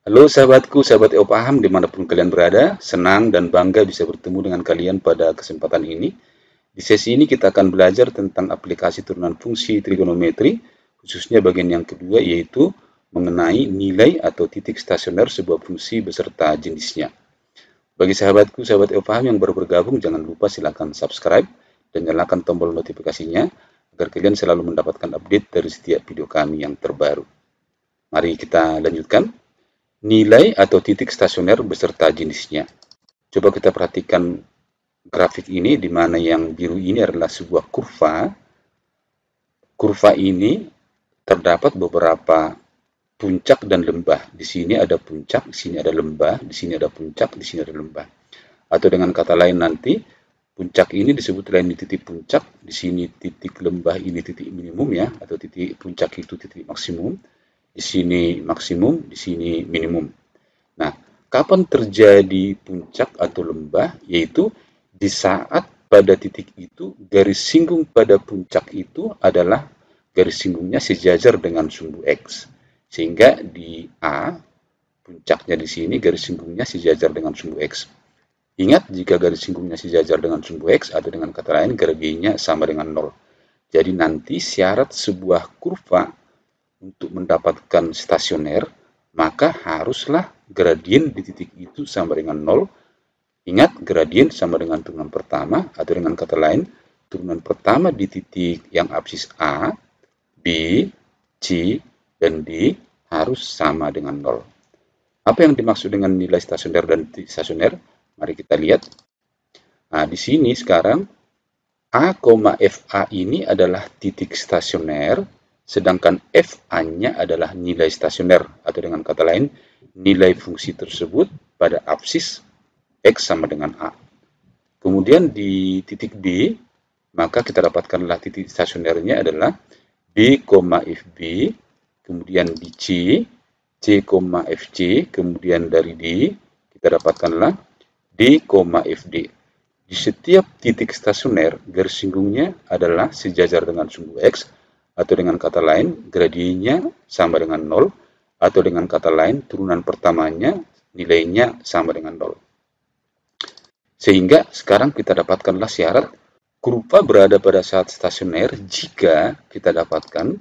Halo sahabatku, sahabat EO Paham dimanapun kalian berada, senang dan bangga bisa bertemu dengan kalian pada kesempatan ini. Di sesi ini kita akan belajar tentang aplikasi turunan fungsi trigonometri, khususnya bagian yang kedua yaitu mengenai nilai atau titik stasioner sebuah fungsi beserta jenisnya. Bagi sahabatku, sahabat EO Paham yang baru bergabung, jangan lupa silakan subscribe dan nyalakan tombol notifikasinya agar kalian selalu mendapatkan update dari setiap video kami yang terbaru. Mari kita lanjutkan. Nilai atau titik stasioner beserta jenisnya. Coba kita perhatikan grafik ini, di mana yang biru ini adalah sebuah kurva. Kurva ini terdapat beberapa puncak dan lembah. Di sini ada puncak, di sini ada lembah, di sini ada puncak, di sini ada lembah. Atau dengan kata lain nanti, puncak ini disebut lain di titik puncak, di sini titik lembah ini titik minimum ya, atau titik puncak itu titik maksimum, di sini maksimum, di sini minimum. Nah, kapan terjadi puncak atau lembah? Yaitu di saat pada titik itu garis singgung pada puncak itu adalah garis singgungnya sejajar dengan sumbu X. Sehingga di A, puncaknya di sini garis singgungnya sejajar dengan sumbu X. Ingat, jika garis singgungnya sejajar dengan sumbu X, atau dengan kata lain gradiennya sama dengan 0. Jadi nanti syarat sebuah kurva untuk mendapatkan stasioner, maka haruslah gradien di titik itu sama dengan 0. Ingat, gradien sama dengan turunan pertama, atau dengan kata lain, turunan pertama di titik yang absis A, B, C, dan D harus sama dengan 0. Apa yang dimaksud dengan nilai stasioner dan titik stasioner? Mari kita lihat. Nah, di sini sekarang A, FA ini adalah titik stasioner, sedangkan FA-nya adalah nilai stasioner, atau dengan kata lain, nilai fungsi tersebut pada absis X sama dengan A. Kemudian di titik B, maka kita dapatkanlah titik stasionernya adalah B, FB, kemudian di C, FC, kemudian dari D, kita dapatkanlah D, FD. Di setiap titik stasioner, garis singgungnya adalah sejajar dengan sumbu X, atau dengan kata lain, gradiennya sama dengan 0, atau dengan kata lain, turunan pertamanya nilainya sama dengan 0. Sehingga sekarang kita dapatkanlah syarat kurva berada pada saat stasioner jika kita dapatkan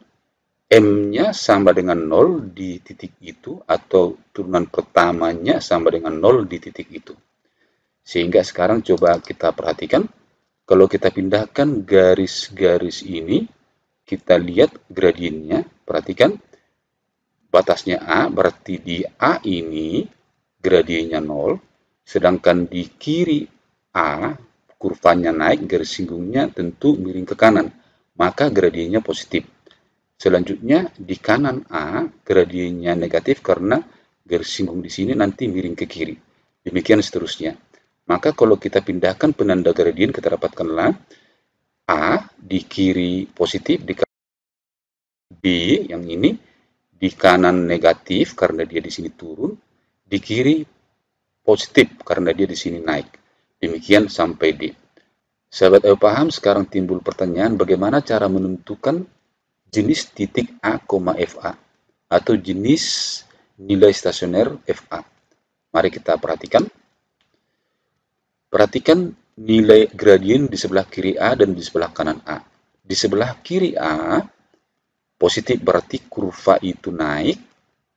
M-nya sama dengan 0 di titik itu, atau turunan pertamanya sama dengan 0 di titik itu. Sehingga sekarang coba kita perhatikan, kalau kita pindahkan garis-garis ini, kita lihat gradiennya, perhatikan, batasnya A, berarti di A ini gradiennya 0, sedangkan di kiri A, kurvanya naik, garis singgungnya tentu miring ke kanan, maka gradiennya positif. Selanjutnya di kanan A, gradiennya negatif karena garis singgung di sini nanti miring ke kiri. Demikian seterusnya. Maka kalau kita pindahkan penanda gradien, kita dapatkanlah A di kiri positif, di kanan B yang ini di kanan negatif karena dia di sini turun, di kiri positif karena dia di sini naik. Demikian sampai D. Sahabat paham, sekarang timbul pertanyaan bagaimana cara menentukan jenis titik A, FA atau jenis nilai stasioner FA. Mari kita perhatikan. Perhatikan nilai gradien di sebelah kiri A dan di sebelah kanan A. Di sebelah kiri A, positif berarti kurva itu naik.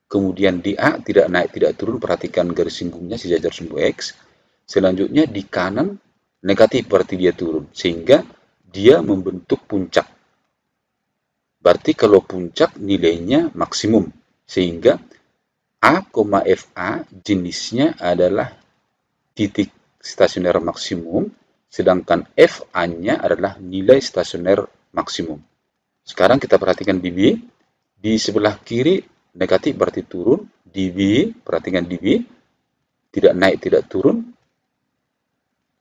Kemudian di A tidak naik, tidak turun. Perhatikan garis singgungnya sejajar sumbu X. Selanjutnya di kanan, negatif berarti dia turun. Sehingga dia membentuk puncak. Berarti kalau puncak nilainya maksimum. Sehingga A, FA jenisnya adalah titik stasioner maksimum, sedangkan FA-nya adalah nilai stasioner maksimum. Sekarang kita perhatikan di B, di sebelah kiri negatif berarti turun, di B, perhatikan di B, tidak naik, tidak turun,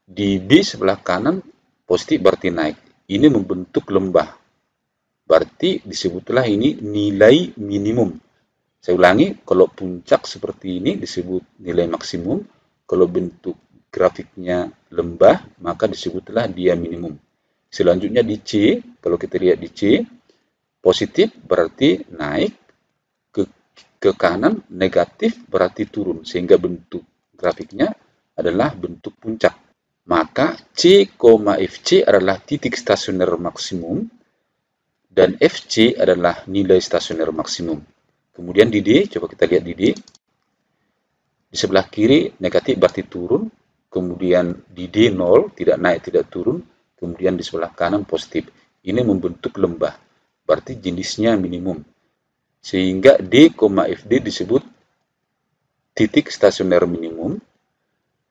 di B sebelah kanan positif berarti naik. Ini membentuk lembah, berarti disebutlah ini nilai minimum. Saya ulangi, kalau puncak seperti ini disebut nilai maksimum, kalau bentuk grafiknya lembah, maka disebutlah dia minimum. Selanjutnya di C, kalau kita lihat di C, positif berarti naik, ke ke kanan negatif berarti turun, sehingga bentuk grafiknya adalah bentuk puncak. Maka C, FC adalah titik stasioner maksimum dan FC adalah nilai stasioner maksimum. Kemudian di D, coba kita lihat di D. Di sebelah kiri negatif berarti turun, kemudian di D 0, tidak naik, tidak turun, kemudian di sebelah kanan positif. Ini membentuk lembah, berarti jenisnya minimum. Sehingga D, FD disebut titik stasioner minimum,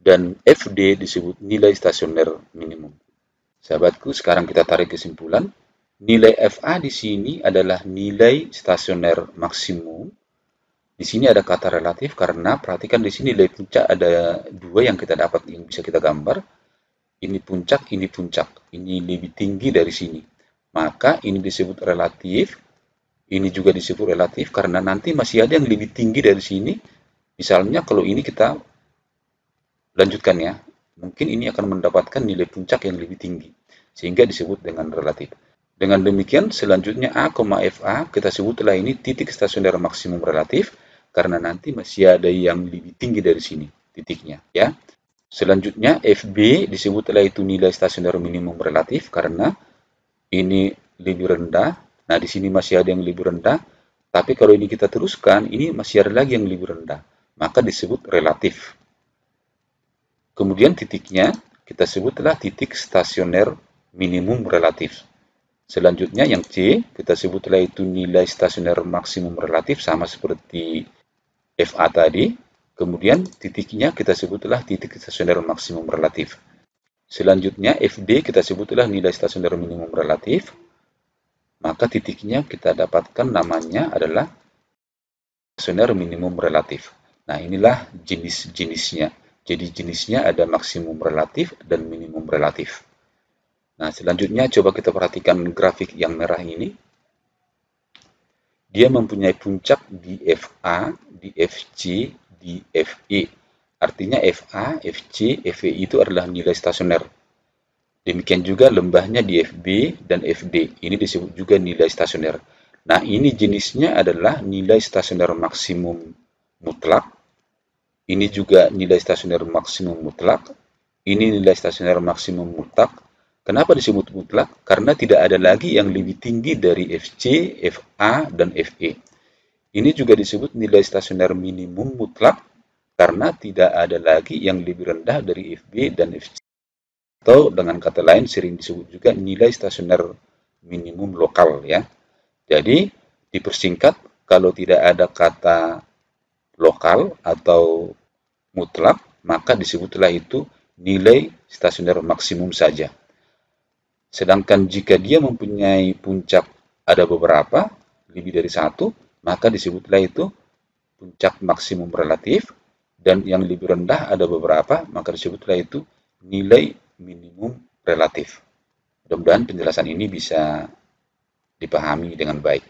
dan FD disebut nilai stasioner minimum. Sahabatku, sekarang kita tarik kesimpulan. Nilai FA di sini adalah nilai stasioner maksimum. Di sini ada kata relatif karena perhatikan di sini nilai puncak ada dua yang kita dapat, yang bisa kita gambar. Ini puncak, ini puncak. Ini lebih tinggi dari sini. Maka ini disebut relatif. Ini juga disebut relatif karena nanti masih ada yang lebih tinggi dari sini. Misalnya kalau ini kita lanjutkan ya. Mungkin ini akan mendapatkan nilai puncak yang lebih tinggi. Sehingga disebut dengan relatif. Dengan demikian, selanjutnya A, FA, kita sebutlah ini titik stasioner maksimum relatif, karena nanti masih ada yang lebih tinggi dari sini, titiknya. Ya. Selanjutnya, FB disebutlah itu nilai stasioner minimum relatif, karena ini lebih rendah. Nah, di sini masih ada yang lebih rendah, tapi kalau ini kita teruskan, ini masih ada lagi yang lebih rendah. Maka disebut relatif. Kemudian titiknya, kita sebutlah titik stasioner minimum relatif. Selanjutnya yang C, kita sebutlah itu nilai stasioner maksimum relatif sama seperti FA tadi. Kemudian titiknya kita sebutlah titik stasioner maksimum relatif. Selanjutnya FD kita sebutlah nilai stasioner minimum relatif. Maka titiknya kita dapatkan namanya adalah stasioner minimum relatif. Nah, inilah jenis-jenisnya. Jadi jenisnya ada maksimum relatif dan minimum relatif. Nah, selanjutnya coba kita perhatikan grafik yang merah ini. Dia mempunyai puncak di FA, di FC, di FE. Artinya FA, FC, FE itu adalah nilai stasioner. Demikian juga lembahnya di FB dan FD. Ini disebut juga nilai stasioner. Nah, ini jenisnya adalah nilai stasioner maksimum mutlak. Ini juga nilai stasioner maksimum mutlak. Ini nilai stasioner maksimum mutlak. Kenapa disebut mutlak? Karena tidak ada lagi yang lebih tinggi dari FC, FA, dan FE. Ini juga disebut nilai stasioner minimum mutlak karena tidak ada lagi yang lebih rendah dari FB dan FC. Atau dengan kata lain sering disebut juga nilai stasioner minimum lokal ya. Jadi dipersingkat, kalau tidak ada kata lokal atau mutlak, maka disebutlah itu nilai stasioner maksimum saja. Sedangkan jika dia mempunyai puncak ada beberapa, lebih dari satu, maka disebutlah itu puncak maksimum relatif, dan yang lebih rendah ada beberapa, maka disebutlah itu nilai minimum relatif. Mudah-mudahan penjelasan ini bisa dipahami dengan baik.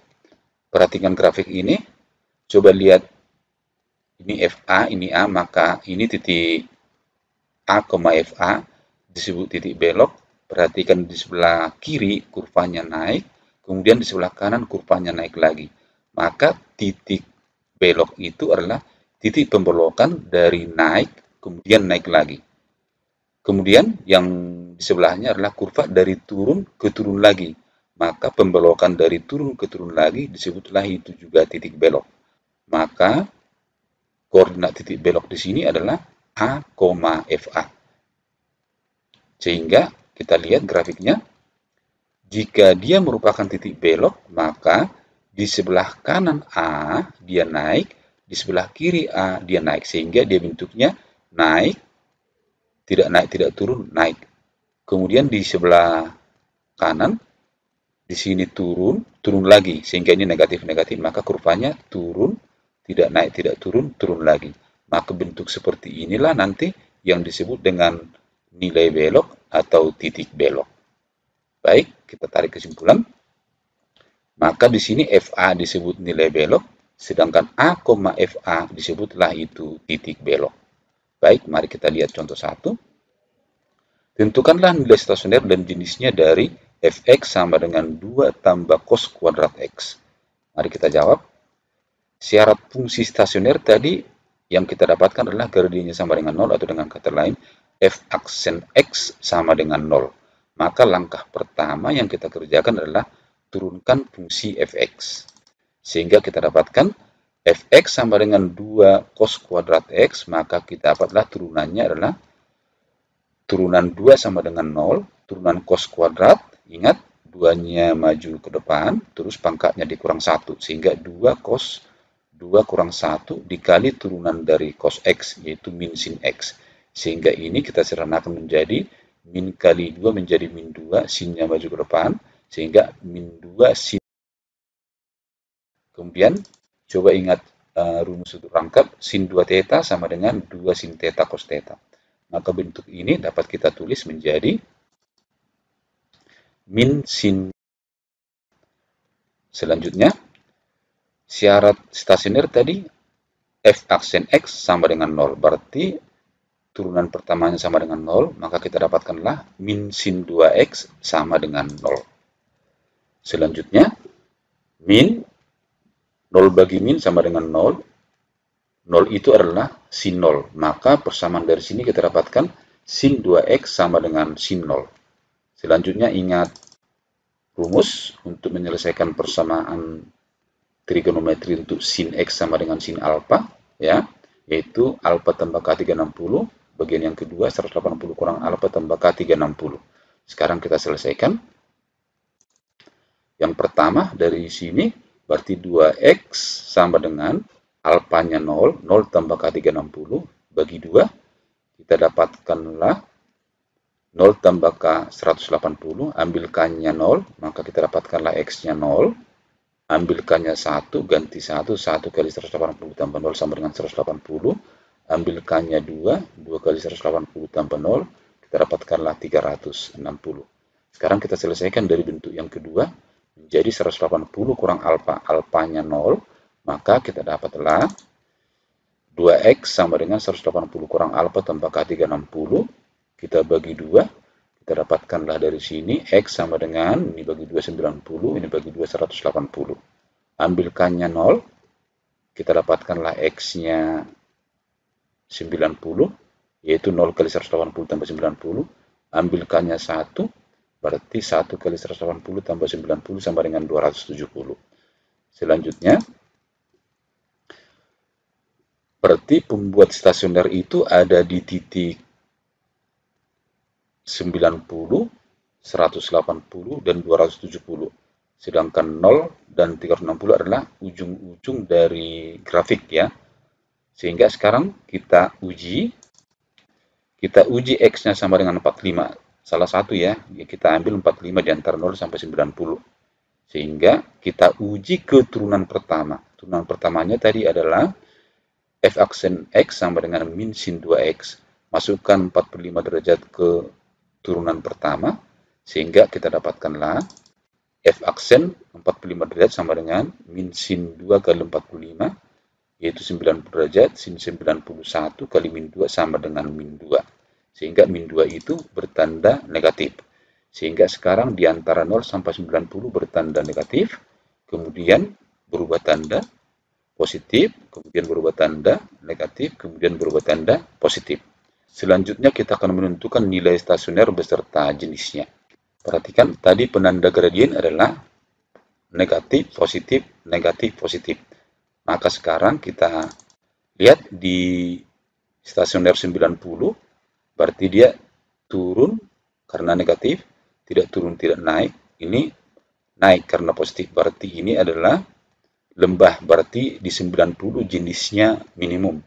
Perhatikan grafik ini, coba lihat ini FA, ini A, maka ini titik A, FA disebut titik belok. Perhatikan di sebelah kiri kurvanya naik, kemudian di sebelah kanan kurvanya naik lagi. Maka titik belok itu adalah titik pembelokan dari naik, kemudian naik lagi. Kemudian yang di sebelahnya adalah kurva dari turun ke turun lagi. Maka pembelokan dari turun ke turun lagi disebutlah itu juga titik belok. Maka koordinat titik belok di sini adalah A, FA. Sehingga kita lihat grafiknya, jika dia merupakan titik belok, maka di sebelah kanan A dia naik, di sebelah kiri A dia naik, sehingga dia bentuknya naik, tidak turun, naik. Kemudian di sebelah kanan, di sini turun lagi, sehingga ini negatif-negatif, maka kurvanya turun, tidak naik, tidak turun, turun lagi. Maka bentuk seperti inilah nanti yang disebut dengan nilai belok atau titik belok. Baik, kita tarik kesimpulan. Maka di sini FA disebut nilai belok, sedangkan A, FA disebutlah itu titik belok. Baik, mari kita lihat contoh 1. Tentukanlah nilai stasioner dan jenisnya dari fx sama dengan 2 tambah cos kuadrat x. Mari kita jawab. Syarat fungsi stasioner tadi yang kita dapatkan adalah gradiennya sama dengan 0 atau dengan kata lain f aksen x sama dengan 0. Maka langkah pertama yang kita kerjakan adalah turunkan fungsi fx. Sehingga kita dapatkan fx sama dengan 2 cos kuadrat x, maka kita dapatlah turunannya adalah turunan 2 sama dengan 0, turunan cos kuadrat, ingat 2-nya maju ke depan, terus pangkatnya dikurang 1, sehingga 2 cos 2 kurang 1 dikali turunan dari cos x, yaitu min sin x. Sehingga ini kita sederhanakan menjadi min kali 2 menjadi min 2, sinnya maju ke depan, sehingga min 2 sin. Kemudian, coba ingat rumus untuk rangkap, sin 2 theta sama dengan 2 sin theta cos theta. Maka bentuk ini dapat kita tulis menjadi min sin. Selanjutnya, syarat stasioner tadi f aksen x sama dengan 0. Berarti turunan pertamanya sama dengan 0, maka kita dapatkanlah min sin 2x sama dengan 0. Selanjutnya, min 0 bagi min sama dengan 0. 0 itu adalah sin 0. Maka persamaan dari sini kita dapatkan sin 2x sama dengan sin 0. Selanjutnya ingat rumus untuk menyelesaikan persamaan trigonometri untuk sin x sama dengan sin alpha, ya, yaitu alpha tambah K360, bagian yang kedua 180 kurang alpha tambah K360. Sekarang kita selesaikan. Yang pertama dari sini berarti 2x sama dengan alpanya 0, 0 tambah K360 bagi 2, kita dapatkanlah 0 tambah K 180, ambil K-nya 0, maka kita dapatkanlah X-nya 0, ambilkannya 1, ganti 1, 1 kali 180 tambah 0 sama dengan 180, ambil K-nya 2, 2 kali 180 tambah 0, kita dapatkanlah 360. Sekarang kita selesaikan dari bentuk yang kedua, menjadi 180 kurang alpha, alpanya 0, maka kita dapatlah 2x sama dengan 180 kurang alpha tambah K360, kita bagi 2, kita dapatkanlah dari sini x sama dengan, ini bagi 2 90, ini bagi 2 180. Ambil K-nya 0, kita dapatkanlah x-nya 90, yaitu 0 kali 180 tambah 90, ambil K-nya 1, berarti 1 kali 180 tambah 90 sama dengan 270. Selanjutnya, berarti pembuat stasioner itu ada di titik 90, 180, dan 270. Sedangkan 0 dan 360 adalah ujung-ujung dari grafik, ya. Sehingga sekarang kita uji X-nya sama dengan 45. Salah satu, ya, kita ambil 45 di antara 0 sampai 90. Sehingga kita uji ke turunan pertama. Turunan pertamanya tadi adalah f aksen X sama dengan min sin 2X. Masukkan 45 derajat ke turunan pertama, sehingga kita dapatkanlah f aksen 45 derajat sama dengan min sin 2 kali 45, yaitu 90 derajat, sin 91 kali min 2 sama dengan min 2. Sehingga min 2 itu bertanda negatif. Sehingga sekarang di antara 0 sampai 90 bertanda negatif, kemudian berubah tanda positif, kemudian berubah tanda negatif, kemudian berubah tanda positif. Selanjutnya kita akan menentukan nilai stasioner beserta jenisnya. Perhatikan tadi penanda gradien adalah negatif, positif, negatif, positif. Maka sekarang kita lihat di stasioner 90, berarti dia turun karena negatif, tidak turun, tidak naik. Ini naik karena positif, berarti ini adalah lembah, berarti di 90 jenisnya minimum.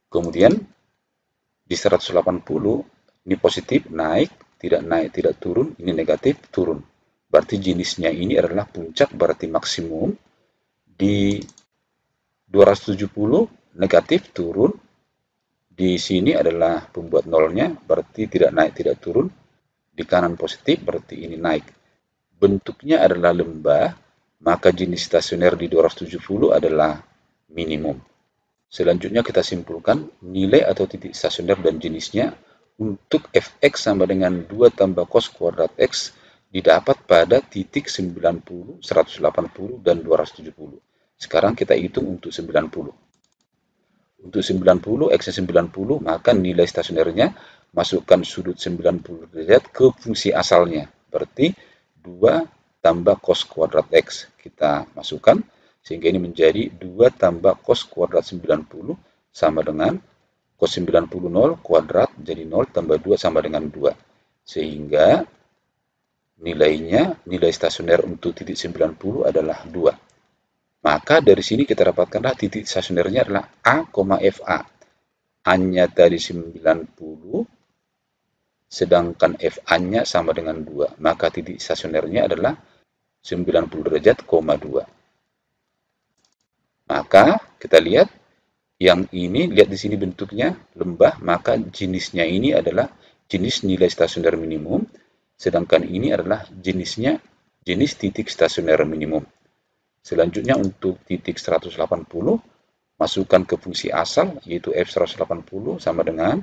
Kemudian di 180 ini positif, naik, tidak turun, ini negatif, turun. Berarti jenisnya ini adalah puncak, berarti maksimum. Di 270 negatif, turun. Di sini adalah pembuat nolnya, berarti tidak naik, tidak turun. Di kanan positif, berarti ini naik. Bentuknya adalah lembah, maka jenis stasioner di 270 adalah minimum. Selanjutnya kita simpulkan nilai atau titik stasioner dan jenisnya untuk fx sama dengan 2 tambah cos kuadrat x didapat pada titik 90, 180, dan 270. Sekarang kita hitung untuk 90. Untuk 90, X-nya 90, maka nilai stasionernya masukkan sudut 90 derajat ke fungsi asalnya. Berarti 2 tambah cos kuadrat X. Kita masukkan, sehingga ini menjadi 2 tambah cos kuadrat 90 sama dengan cos 90 0 kuadrat, jadi 0 tambah 2 sama dengan 2. Sehingga nilai stasioner untuk titik 90 adalah 2. Maka dari sini kita dapatkanlah titik stasionernya adalah A, FA. A-nya tadi 90, sedangkan FA-nya sama dengan 2. Maka titik stasionernya adalah 90 derajat, 2. Maka kita lihat yang ini, lihat di sini bentuknya lembah, maka jenisnya ini adalah jenis nilai stasioner minimum, sedangkan ini adalah jenis titik stasioner minimum. Selanjutnya untuk titik 180, masukkan ke fungsi asal, yaitu F180 sama dengan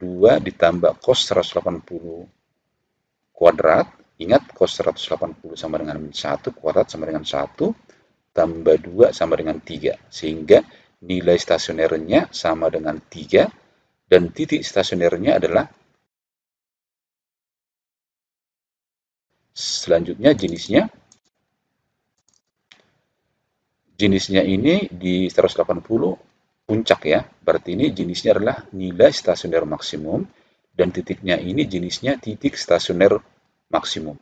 2 ditambah cos 180 kuadrat. Ingat, cos 180 sama dengan 1, kuadrat sama dengan 1, tambah 2 sama dengan 3. Sehingga nilai stasionernya sama dengan 3, dan titik stasionernya adalah, selanjutnya jenisnya ini di 180 puncak ya, berarti ini jenisnya adalah nilai stasioner maksimum, dan titiknya ini jenisnya titik stasioner maksimum.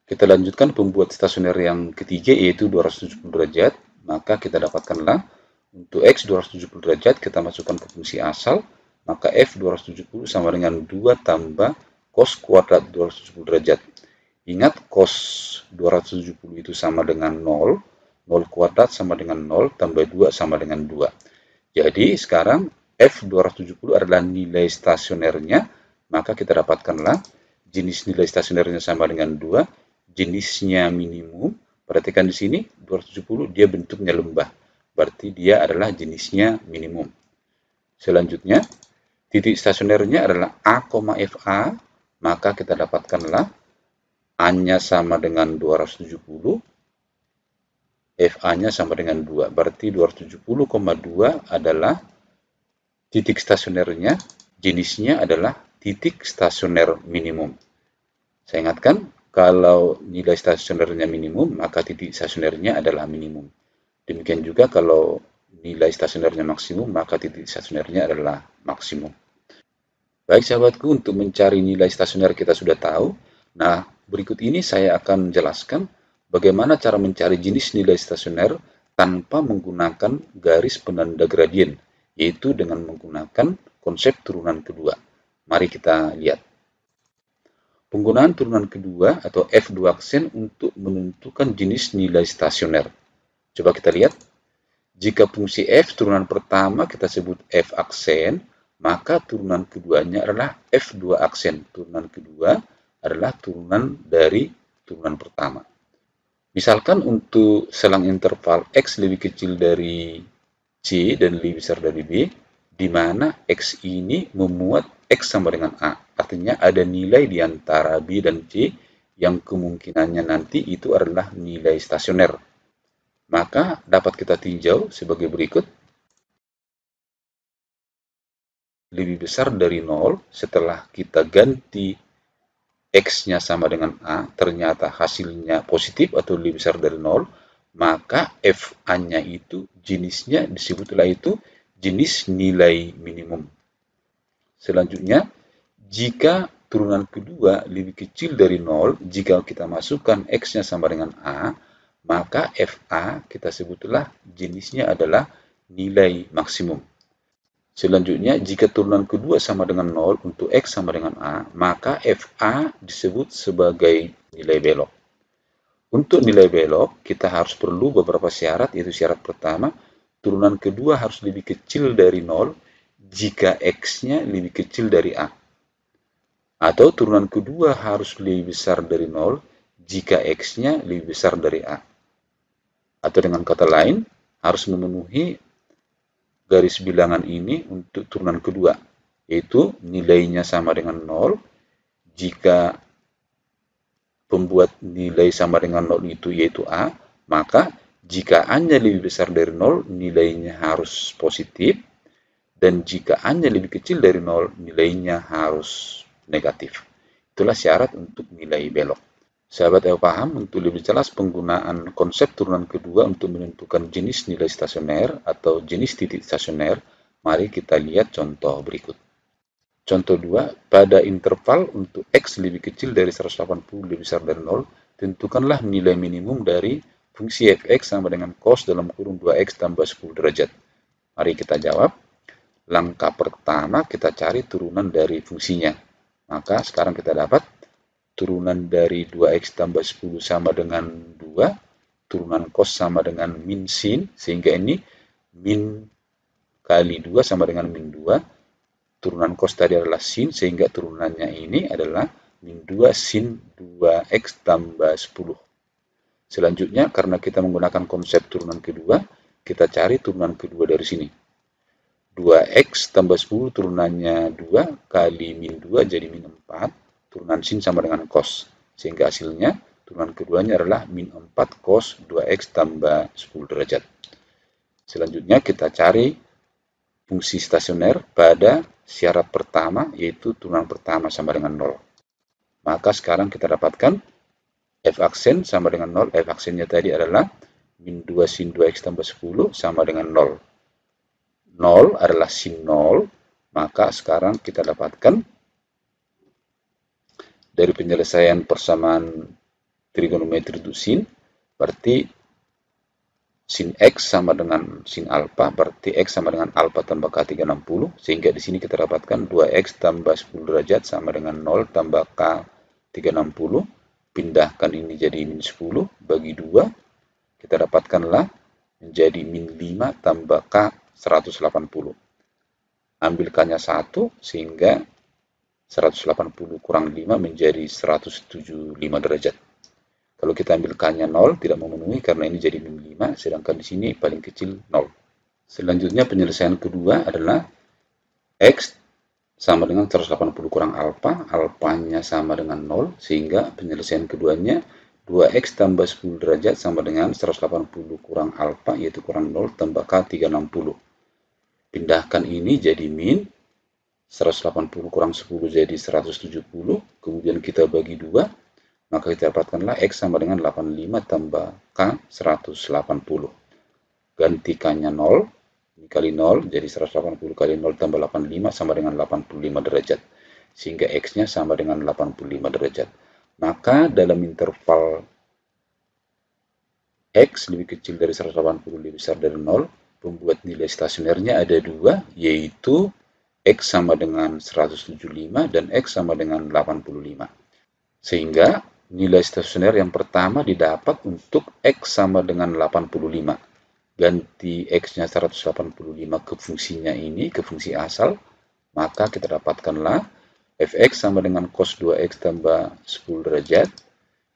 Kita lanjutkan pembuat stasioner yang ketiga, yaitu 270 derajat. Maka kita dapatkanlah untuk X 270 derajat, kita masukkan ke fungsi asal, maka F 270 sama dengan 2 tambah cos kuadrat 270 derajat. Ingat, cos 270 itu sama dengan 0, 0 kuadrat sama dengan 0, tambah 2 sama dengan 2. Jadi sekarang F270 adalah nilai stasionernya, maka kita dapatkanlah jenis nilai stasionernya sama dengan 2, jenisnya minimum. Perhatikan di sini 270 dia bentuknya lembah, berarti dia adalah jenisnya minimum. Selanjutnya titik stasionernya adalah A, FA, maka kita dapatkanlah A-nya sama dengan 270, FA-nya sama dengan 2, berarti 270,2 adalah titik stasionernya, jenisnya adalah titik stasioner minimum. Saya ingatkan, kalau nilai stasionernya minimum, maka titik stasionernya adalah minimum. Demikian juga kalau nilai stasionernya maksimum, maka titik stasionernya adalah maksimum. Baik sahabatku, untuk mencari nilai stasioner kita sudah tahu. Nah, berikut ini saya akan menjelaskan bagaimana cara mencari jenis nilai stasioner tanpa menggunakan garis penanda gradien, yaitu dengan menggunakan konsep turunan kedua. Mari kita lihat. Penggunaan turunan kedua atau F2 aksen untuk menentukan jenis nilai stasioner. Coba kita lihat. Jika fungsi F turunan pertama kita sebut F aksen, maka turunan keduanya adalah F2 aksen. Turunan kedua adalah turunan dari turunan pertama. Misalkan untuk selang interval X lebih kecil dari C dan lebih besar dari B, di mana X ini memuat X sama dengan A. Artinya ada nilai di antara B dan C yang kemungkinannya nanti itu adalah nilai stasioner. Maka dapat kita tinjau sebagai berikut. Lebih besar dari 0, setelah kita ganti X-nya sama dengan A, ternyata hasilnya positif atau lebih besar dari 0, maka FA-nya itu jenisnya disebutlah itu jenis nilai minimum. Selanjutnya, jika turunan kedua lebih kecil dari 0, jika kita masukkan X-nya sama dengan A, maka FA kita sebutlah jenisnya adalah nilai maksimum. Selanjutnya, jika turunan kedua sama dengan 0 untuk X sama dengan A, maka FA disebut sebagai nilai belok. Untuk nilai belok, kita harus perlu beberapa syarat, yaitu syarat pertama, turunan kedua harus lebih kecil dari 0 jika X-nya lebih kecil dari A. Atau turunan kedua harus lebih besar dari 0 jika X-nya lebih besar dari A. Atau dengan kata lain, harus memenuhi garis bilangan ini untuk turunan kedua, yaitu nilainya sama dengan 0 jika pembuat nilai sama dengan 0 itu yaitu A, maka Jika A-nya lebih besar dari 0, nilainya harus positif. Dan jika A-nya lebih kecil dari 0, nilainya harus negatif. Itulah syarat untuk nilai belok. Sahabat EO paham, untuk lebih jelas penggunaan konsep turunan kedua untuk menentukan jenis nilai stasioner atau jenis titik stasioner, mari kita lihat contoh berikut. Contoh 2, pada interval untuk X lebih kecil dari 180 lebih besar dari 0, tentukanlah nilai minimum dari fungsi fx sama dengan cos dalam kurung 2x tambah 10 derajat. Mari kita jawab. Langkah pertama kita cari turunan dari fungsinya. Maka sekarang kita dapat turunan dari 2x tambah 10 sama dengan 2, turunan cos sama dengan min sin, sehingga ini min kali 2 sama dengan min 2. Turunan cos tadi adalah sin, sehingga turunannya ini adalah min 2 sin 2x tambah 10. Selanjutnya, karena kita menggunakan konsep turunan kedua, kita cari turunan kedua dari sini. 2x tambah 10 turunannya 2 kali min 2 jadi min 4. Turunan sin sama dengan cos. Sehingga hasilnya turunan keduanya adalah min 4 cos 2x tambah 10 derajat. Selanjutnya kita cari fungsi stasioner pada syarat pertama, yaitu turunan pertama sama dengan 0. Maka sekarang kita dapatkan f aksen sama dengan 0. F aksennya tadi adalah min 2 sin 2x tambah 10 sama dengan 0. 0 adalah sin 0, maka sekarang kita dapatkan dari penyelesaian persamaan trigonometri untuk sin, berarti sin x sama dengan sin alfa, berarti x sama dengan alfa tambah k 360, sehingga di sini kita dapatkan 2x tambah 10 derajat sama dengan 0 tambah k 360, pindahkan ini jadi min 10, bagi 2, kita dapatkanlah menjadi min 5 tambah k 180. Ambil k-nya 1, sehingga 180 kurang 5 menjadi 175 derajat. Kalau kita ambil k-nya 0, tidak memenuhi karena ini jadi min 5, sedangkan di sini paling kecil 0. Selanjutnya penyelesaian kedua adalah x sama dengan 180 kurang alfa, alfanya sama dengan 0, sehingga penyelesaian keduanya 2x tambah 10 derajat sama dengan 180 kurang alfa, yaitu kurang 0, tambah k 360. Pindahkan ini jadi min, 180 kurang 10 jadi 170, kemudian kita bagi 2, maka kita dapatkanlah X sama dengan 85 tambah K 180. Ganti K-nya 0, ini kali 0, jadi 180 kali 0 tambah 85 sama dengan 85 derajat. Sehingga X-nya sama dengan 85 derajat. Maka dalam interval X lebih kecil dari 180 lebih besar dari 0, pembuat nilai stasionernya ada dua, yaitu X sama dengan 175 dan X sama dengan 85. Sehingga nilai stasioner yang pertama didapat untuk X sama dengan 85. Ganti X-nya 185 ke fungsinya ini, ke fungsi asal, maka kita dapatkanlah fx sama dengan cos 2x tambah 10 derajat,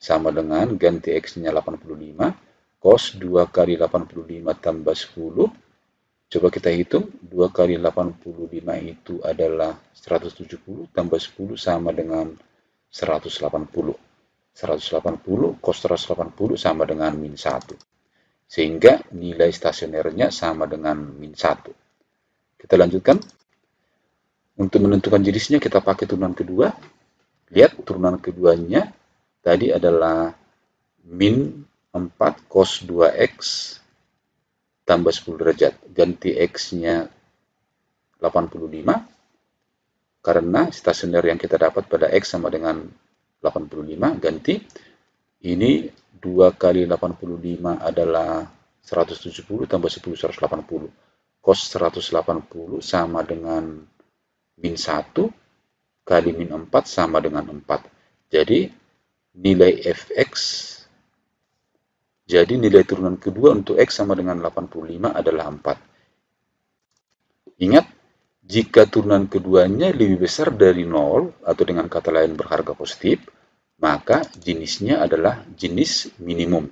sama dengan ganti X-nya 85, cos 2 kali 85 tambah 10. Coba kita hitung, 2 kali 85 itu adalah 170, tambah 10 sama dengan 180. 180 cos 180 sama dengan min 1. Sehingga nilai stasionernya sama dengan min 1. Kita lanjutkan. Untuk menentukan jenisnya kita pakai turunan kedua. Lihat turunan keduanya tadi adalah min 4 cos 2x tambah 10 derajat. Ganti x-nya 85. Karena stasioner yang kita dapat pada x sama dengan 85, ganti ini 2 kali 85 adalah 170 tambah 10 180. Cos 180 sama dengan min 1 kali min 4 sama dengan 4. Jadi nilai fx, jadi nilai turunan kedua untuk x sama dengan 85 adalah 4. Ingat, jika turunan keduanya lebih besar dari 0 atau dengan kata lain berharga positif, maka jenisnya adalah jenis minimum.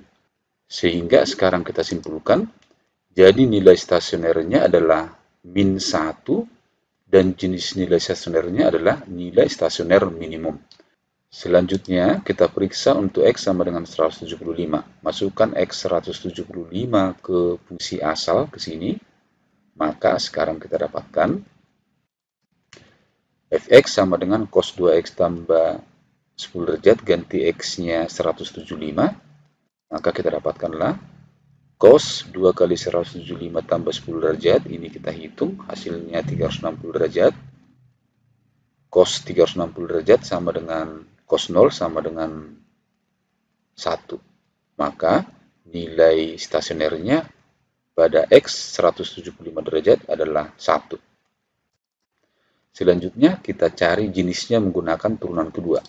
Sehingga sekarang kita simpulkan, jadi nilai stasionernya adalah min 1 dan jenis nilai stasionernya adalah nilai stasioner minimum. Selanjutnya, kita periksa untuk X sama dengan 175. Masukkan X 175 ke fungsi asal ke sini. Maka sekarang kita dapatkan fx sama dengan cos 2x tambah 10 derajat, ganti x-nya 175. Maka kita dapatkanlah cos 2 kali 175 tambah 10 derajat. Ini kita hitung, hasilnya 360 derajat. Cos 360 derajat sama dengan cos 0 sama dengan 1. Maka nilai stasionernya pada X 175 derajat adalah 1. Selanjutnya kita cari jenisnya menggunakan turunan kedua.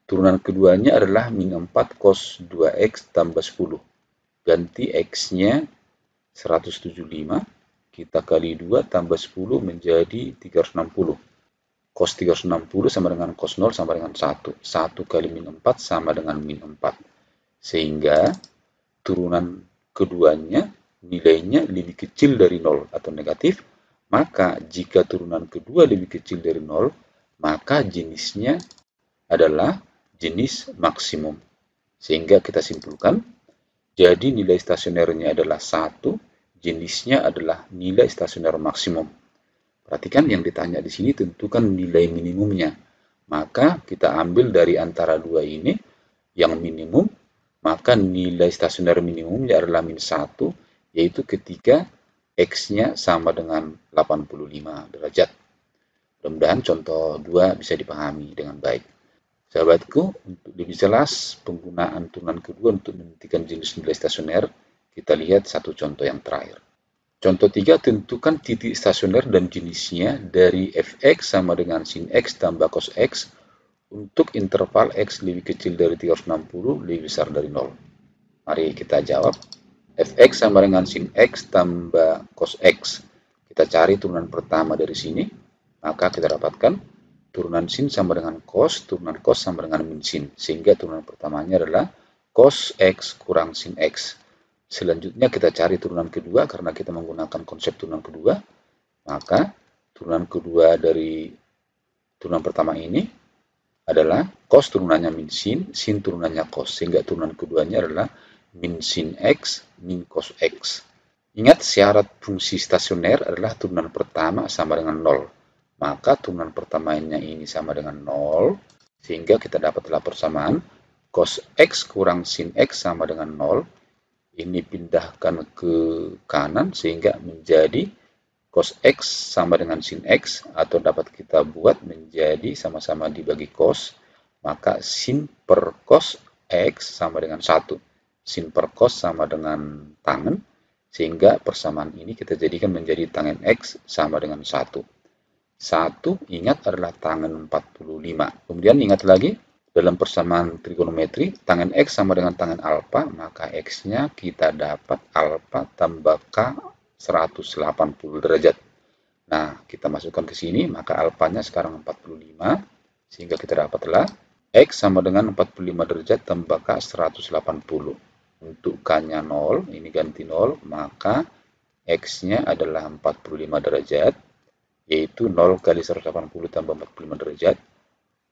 Turunan keduanya adalah min 4 cos 2X tambah 10. Ganti X-nya 175, kita kali 2 tambah 10 menjadi 360. Cos 360 sama dengan cos 0 sama dengan 1. 1 kali min 4 sama dengan min 4. Sehingga turunan keduanya nilainya lebih kecil dari 0 atau negatif. Maka jika turunan kedua lebih kecil dari 0, maka jenisnya adalah jenis maksimum. Sehingga kita simpulkan, jadi nilai stasionernya adalah 1, jenisnya adalah nilai stasioner maksimum. Perhatikan yang ditanya di sini tentukan nilai minimumnya. Maka kita ambil dari antara dua ini yang minimum, maka nilai stasioner minimumnya adalah min 1, yaitu ketika X-nya sama dengan 85 derajat. Mudah-mudahan contoh 2 bisa dipahami dengan baik. Sahabatku, untuk lebih jelas penggunaan turunan kedua untuk menentukan jenis nilai stasioner, kita lihat satu contoh yang terakhir. Contoh 3, tentukan titik stasioner dan jenisnya dari fx sama dengan sin x tambah cos x untuk interval x lebih kecil dari 360, lebih besar dari 0. Mari kita jawab. Fx sama dengan sin x tambah cos x. Kita cari turunan pertama dari sini. Maka kita dapatkan turunan sin sama dengan cos, turunan cos sama dengan min sin. Sehingga turunan pertamanya adalah cos x kurang sin x. Selanjutnya kita cari turunan kedua karena kita menggunakan konsep turunan kedua. Maka turunan kedua dari turunan pertama ini adalah cos turunannya min sin turunannya cos. Sehingga turunan keduanya adalah min sin x, min cos x. Ingat syarat fungsi stasioner adalah turunan pertama sama dengan 0. Maka turunan pertamanya ini sama dengan 0. Sehingga kita dapatlah persamaan cos x kurang sin x sama dengan 0. Ini pindahkan ke kanan sehingga menjadi cos x sama dengan sin x. Atau dapat kita buat menjadi sama-sama dibagi cos. Maka sin per cos x sama dengan 1. Sin per cos sama dengan tangen. Sehingga persamaan ini kita jadikan menjadi tangen x sama dengan 1. 1 ingat adalah tangen 45. Kemudian ingat lagi dalam persamaan trigonometri tangen x sama dengan tangen alfa, maka x-nya kita dapat alfa tambah k 180 derajat. Nah, kita masukkan ke sini, maka alfanya sekarang 45, sehingga kita dapatlah x sama dengan 45 derajat tambah k 180. Untuk k-nya 0, ini ganti 0, maka x-nya adalah 45 derajat, yaitu 0 kali 180 tambah 45 derajat.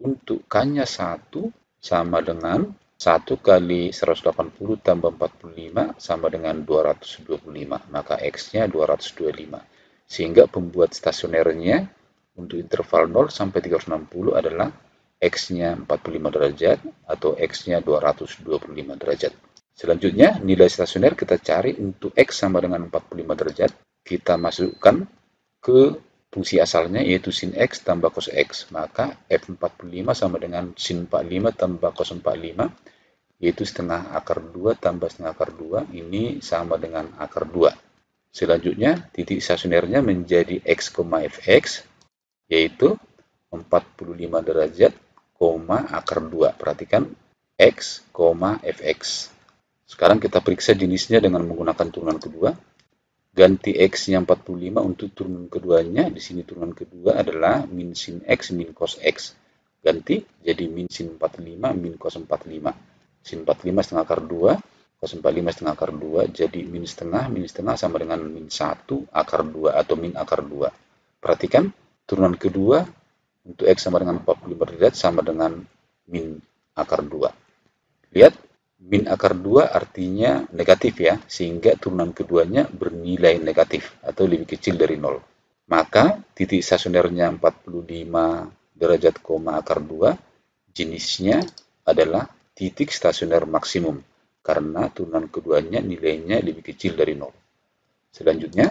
Untuk k-nya 1 sama dengan 1 kali 180 tambah 45 sama dengan 225. Maka x-nya 225. Sehingga pembuat stasionernya untuk interval 0 sampai 360 adalah x-nya 45 derajat atau x-nya 225 derajat. Selanjutnya, nilai stasioner kita cari untuk x sama dengan 45 derajat. Kita masukkan ke fungsi asalnya yaitu sin x tambah cos x. Maka f45 sama dengan sin 45 tambah cos 45 yaitu setengah akar 2 tambah setengah akar 2. Ini sama dengan akar 2. Selanjutnya titik stasionernya menjadi x, fx yaitu 45 derajat, akar 2. Perhatikan x, fx. Sekarang kita periksa jenisnya dengan menggunakan turunan kedua. Ganti x-nya 45 untuk turunan keduanya. Di sini turunan kedua adalah min sin x, min cos x. Ganti jadi min sin 45, min cos 45. Sin 45 setengah akar 2, cos 45 setengah akar 2. Jadi min setengah sama dengan min 1 akar 2 atau min akar 2. Perhatikan turunan kedua Untuk X sama dengan 45 derajat sama dengan min akar 2. Lihat, min akar 2 artinya negatif ya, sehingga turunan keduanya bernilai negatif atau lebih kecil dari 0. Maka titik stasionernya 45 derajat, akar 2, jenisnya adalah titik stasioner maksimum, karena turunan keduanya nilainya lebih kecil dari 0. Selanjutnya,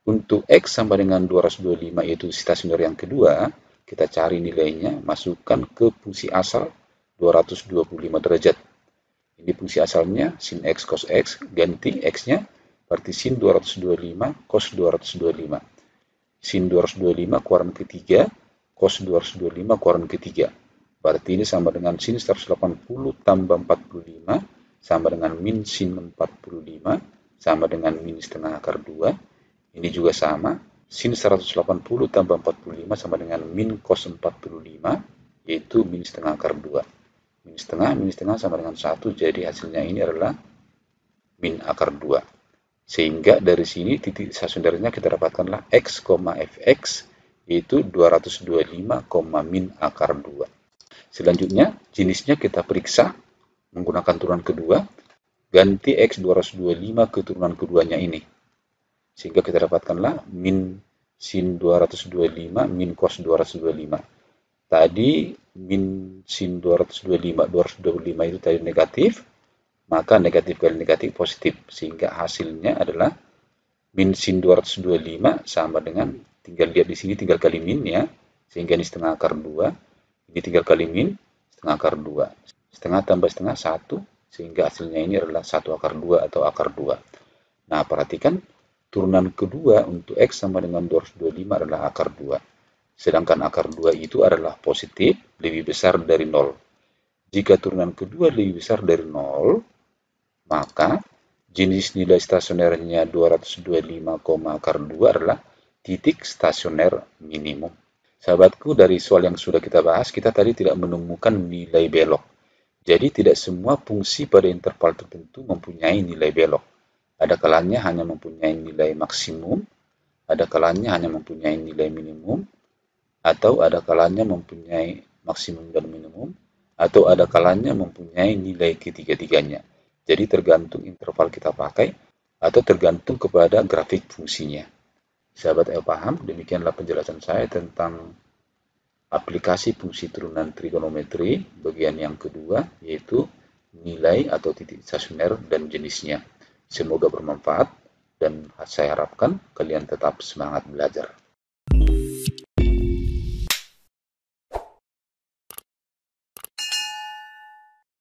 untuk X sama dengan 225 yaitu stasioner yang kedua, kita cari nilainya, masukkan ke fungsi asal 225 derajat. Ini fungsi asalnya sin X cos X, ganti X-nya, berarti sin 225 cos 225. Sin 225 kuadran ketiga, cos 225 kuadran ketiga. Berarti ini sama dengan sin 180 tambah 45, sama dengan min sin 45, sama dengan min setengah akar 2. Ini juga sama, sin 180 tambah 45 sama dengan min cos 45, yaitu min setengah akar 2. Min setengah sama dengan 1, jadi hasilnya ini adalah min akar 2. Sehingga dari sini titik stasionernya kita dapatkanlah X, Fx, yaitu 225, min akar 2. Selanjutnya, jenisnya kita periksa menggunakan turunan kedua, ganti X 225 ke turunan keduanya ini. Sehingga kita dapatkanlah min sin 225, min cos 225. Tadi min sin 225 itu tadi negatif, maka negatif kali negatif positif, sehingga hasilnya adalah min sin 225 sama dengan, tinggal lihat di sini tinggal kali min ya, sehingga ini setengah akar 2, ini tinggal kali min setengah akar 2, setengah tambah setengah 1, sehingga hasilnya ini adalah 1 akar 2 atau akar 2. Nah, perhatikan turunan kedua untuk X sama dengan 225 adalah akar 2. Sedangkan akar 2 itu adalah positif, lebih besar dari 0. Jika turunan kedua lebih besar dari 0, maka jenis nilai stasionernya 225, akar 2 adalah titik stasioner minimum. Sahabatku, dari soal yang sudah kita bahas, kita tadi tidak menemukan nilai belok. Jadi tidak semua fungsi pada interval tertentu mempunyai nilai belok. Ada kalanya hanya mempunyai nilai maksimum, ada kalanya hanya mempunyai nilai minimum, atau ada kalanya mempunyai maksimum dan minimum, atau ada kalanya mempunyai nilai ketiga-tiganya. Jadi tergantung interval kita pakai, atau tergantung kepada grafik fungsinya. Sahabat paham? Demikianlah penjelasan saya tentang aplikasi fungsi turunan trigonometri bagian yang kedua, yaitu nilai atau titik stasioner dan jenisnya. Semoga bermanfaat, dan saya harapkan kalian tetap semangat belajar.